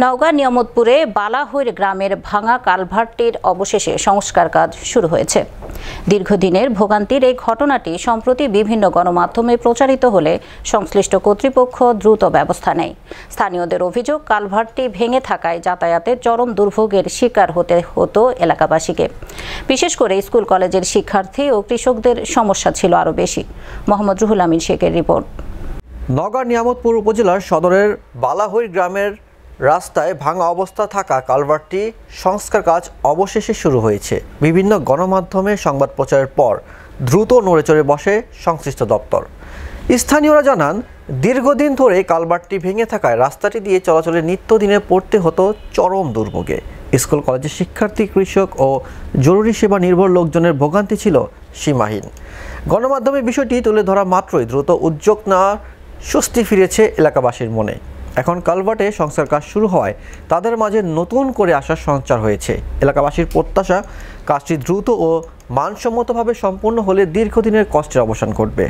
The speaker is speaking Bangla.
নওগাঁ নিয়ামতপুরে বালাহৈর গ্রামের ভাঙা কালভার্টটির অবশেষে সংস্কার কাজ শুরু হয়েছে। দীর্ঘদিনের ভোগান্তির এই ঘটনাটি সম্প্রতি বিভিন্ন গণমাধ্যমে প্রচারিত হলে সংশ্লিষ্ট কর্তৃপক্ষ দ্রুত ব্যবস্থা নেয়। স্থানীয়দের অভিযোগ, কালভার্টটি ভেঙে থাকায় যাতায়াতে চরম দুর্ভোগের শিকার হতে হতো এলাকাবাসীকে। বিশেষ করে স্কুল কলেজের শিক্ষার্থী ও কৃষকদের সমস্যা ছিল আরও বেশি। মোহাম্মদ রুহুল আমিন শেখের রিপোর্ট। নওগাঁ নিয়ামতপুর উপজেলার সদরের বালাহৈর গ্রামের রাস্তায় ভাঙা অবস্থা থাকা কালভার্টটি সংস্কার কাজ অবশেষে শুরু হয়েছে। বিভিন্ন গণমাধ্যমে সংবাদ প্রচারের পর দ্রুত নড়েচড়ে বসে সংশ্লিষ্ট দপ্তর। স্থানীয়রা জানান, দীর্ঘদিন ধরে কালভার্টটি ভেঙে থাকায় রাস্তাটি দিয়ে চলাচলে নিত্যদিনে পড়তে হতো চরম দুর্ভোগে। স্কুল কলেজের শিক্ষার্থী, কৃষক ও জরুরি সেবা নির্ভর লোকজনের ভোগান্তি ছিল সীমাহীন। গণমাধ্যমে বিষয়টি তুলে ধরা মাত্রই দ্রুত উদ্যোগ নেওয়ার স্বস্তি ফিরেছে এলাকাবাসীর মনে। এখন কালভার্টে সংস্কার কাজ শুরু হওয়ায় তাদের মাঝে নতুন করে আশার সঞ্চার হয়েছে। এলাকাবাসীর প্রত্যাশা, কাজটি দ্রুত ও মানসম্মতভাবে সম্পূর্ণ হলে দীর্ঘদিনের কষ্টের অবসান ঘটবে।